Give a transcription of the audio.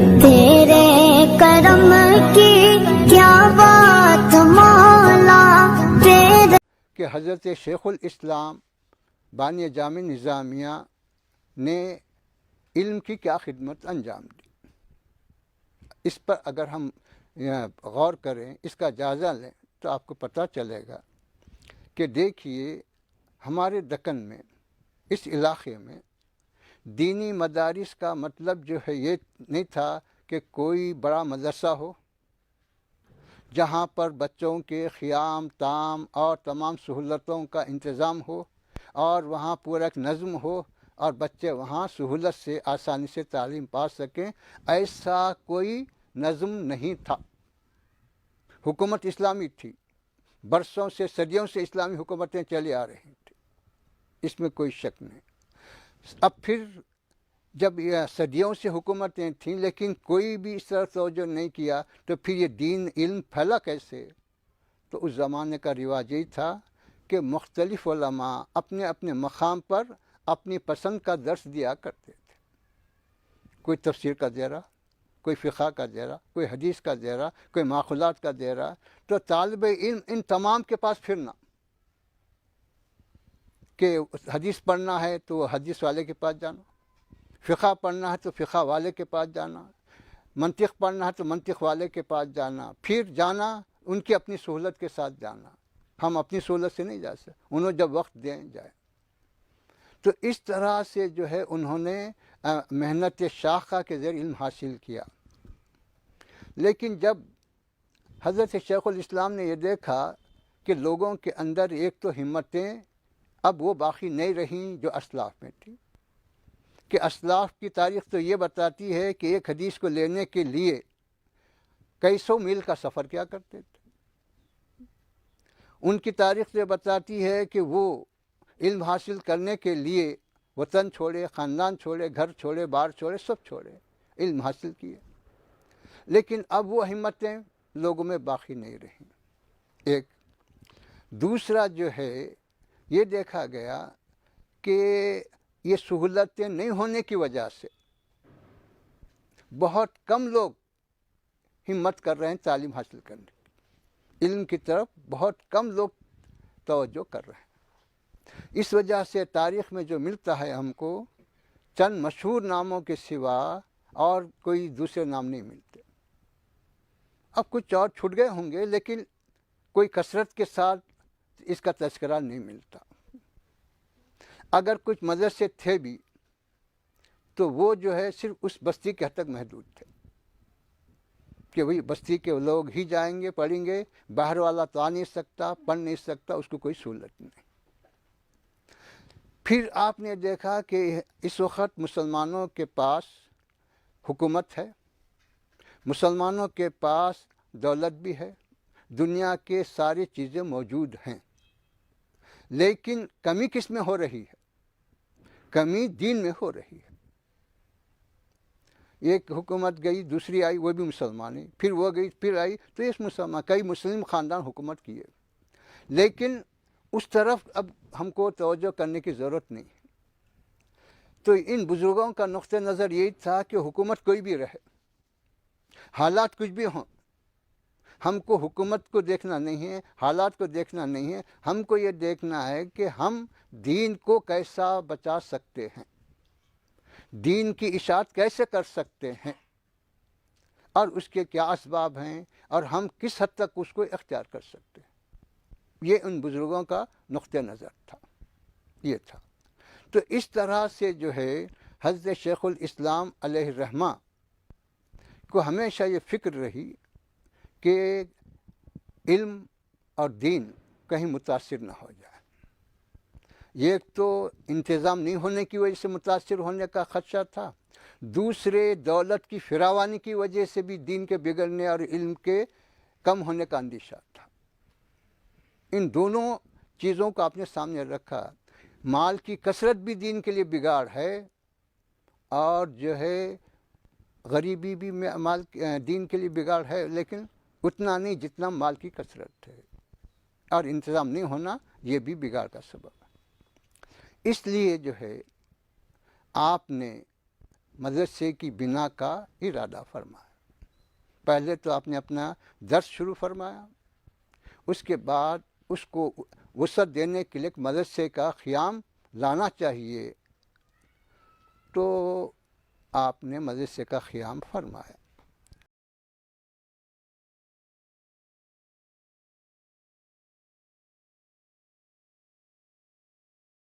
تیرے کرم کی کیا بات مولا تیرے کہ حضرت شیخ الاسلام بانی جامع نظامیہ نے علم کی کیا خدمت انجام دی. اس پر اگر ہم غور کریں، اس کا جائزہ لیں، تو آپ کو پتہ چلے گا کہ دیکھیے ہمارے دکن میں، اس علاقے میں دینی مدارس کا مطلب جو ہے یہ نہیں تھا کہ کوئی بڑا مدرسہ ہو جہاں پر بچوں کے خیام طعام اور تمام سہولتوں کا انتظام ہو اور وہاں پورا ایک نظم ہو اور بچے وہاں سہولت سے آسانی سے تعلیم پا سکیں. ایسا کوئی نظم نہیں تھا. حکومت اسلامی تھی، برسوں سے صدیوں سے اسلامی حکومتیں چلی آ رہی تھیں، اس میں کوئی شک نہیں. اب پھر جب یہ صدیوں سے حکومتیں تھیں لیکن کوئی بھی اس طرح توجہ نہیں کیا تو پھر یہ دین علم پھیلا کیسے؟ تو اس زمانے کا رواج یہی تھا کہ مختلف علماء اپنے اپنے مقام پر اپنی پسند کا درس دیا کرتے تھے. کوئی تفسیر کا دے رہا، کوئی فقہ کا دے رہا، کوئی حدیث کا دے رہا، کوئی ماخوذات کا دے رہا. تو طالب علم ان تمام کے پاس پھرنا کہ حدیث پڑھنا ہے تو حدیث والے کے پاس جانا، فقہ پڑھنا ہے تو فقہ والے کے پاس جانا، منطق پڑھنا ہے تو منطق والے کے پاس جانا، پھر جانا ان کی اپنی سہولت کے ساتھ جانا. ہم اپنی سہولت سے نہیں جا سکتے، انہوں جب وقت دیں جائے. تو اس طرح سے جو ہے انہوں نے محنت شاخہ کے ذریعے علم حاصل کیا. لیکن جب حضرت شیخ الاسلام نے یہ دیکھا کہ لوگوں کے اندر ایک تو ہمتیں اب وہ باقی نہیں رہیں جو اسلاف میں تھی، کہ اسلاف کی تاریخ تو یہ بتاتی ہے کہ ایک حدیث کو لینے کے لیے کئی سو میل کا سفر کیا کرتے تھے. ان کی تاریخ یہ بتاتی ہے کہ وہ علم حاصل کرنے کے لیے وطن چھوڑے، خاندان چھوڑے، گھر چھوڑے، بار چھوڑے، سب چھوڑے، علم حاصل کیے. لیکن اب وہ ہمتیں لوگوں میں باقی نہیں رہیں. ایک دوسرا جو ہے یہ دیکھا گیا کہ یہ سہولتیں نہیں ہونے کی وجہ سے بہت کم لوگ ہمت کر رہے ہیں تعلیم حاصل کرنے کی، علم کی طرف بہت کم لوگ توجہ کر رہے ہیں. اس وجہ سے تاریخ میں جو ملتا ہے ہم کو چند مشہور ناموں کے سوا اور کوئی دوسرے نام نہیں ملتے. اب کچھ اور چھٹ گئے ہوں گے لیکن کوئی کثرت کے ساتھ اس کا تذکرہ نہیں ملتا. اگر کچھ مدرسے تھے بھی تو وہ جو ہے صرف اس بستی کے حد تک محدود تھے کہ وہی بستی کے لوگ ہی جائیں گے، پڑھیں گے، باہر والا تو آ نہیں سکتا، پڑھ نہیں سکتا، اس کو کوئی سہولت نہیں. پھر آپ نے دیکھا کہ اس وقت مسلمانوں کے پاس حکومت ہے، مسلمانوں کے پاس دولت بھی ہے، دنیا کے ساری چیزیں موجود ہیں، لیکن کمی کس میں ہو رہی ہے؟ کمی دین میں ہو رہی ہے. ایک حکومت گئی، دوسری آئی، وہ بھی مسلمان ہے، پھر وہ گئی، پھر آئی، تو اس مسلمان کئی مسلم خاندان حکومت کیے، لیکن اس طرف اب ہم کو توجہ کرنے کی ضرورت نہیں. تو ان بزرگوں کا نقطہ نظر یہی تھا کہ حکومت کوئی بھی رہے، حالات کچھ بھی ہوں، ہم کو حکومت کو دیکھنا نہیں ہے، حالات کو دیکھنا نہیں ہے، ہم کو یہ دیکھنا ہے کہ ہم دین کو کیسا بچا سکتے ہیں، دین کی اشاعت کیسے کر سکتے ہیں، اور اس کے کیا اسباب ہیں، اور ہم کس حد تک اس کو اختیار کر سکتے ہیں. یہ ان بزرگوں کا نقطہ نظر تھا، یہ تھا. تو اس طرح سے جو ہے حضرت شیخ الاسلام علیہ الرحمہ کو ہمیشہ یہ فکر رہی کہ علم اور دین کہیں متاثر نہ ہو جائے. ایک تو انتظام نہیں ہونے کی وجہ سے متاثر ہونے کا خدشہ تھا، دوسرے دولت کی فراوانی کی وجہ سے بھی دین کے بگڑنے اور علم کے کم ہونے کا اندیشہ تھا. ان دونوں چیزوں کو آپ نے سامنے رکھا. مال کی کثرت بھی دین کے لیے بگاڑ ہے، اور جو ہے غریبی بھی مال دین کے لیے بگاڑ ہے، لیکن اتنا نہیں جتنا مال کی کثرت ہے، اور انتظام نہیں ہونا یہ بھی بگاڑ کا سبب ہے. اس لیے جو ہے آپ نے مدرسے کی بنا کا ارادہ فرمایا۔ پہلے تو آپ نے اپنا درس شروع فرمایا، اس کے بعد اس کو وسعت دینے کے لیے مدرسے کا قیام لانا چاہیے، تو آپ نے مدرسے کا قیام فرمایا۔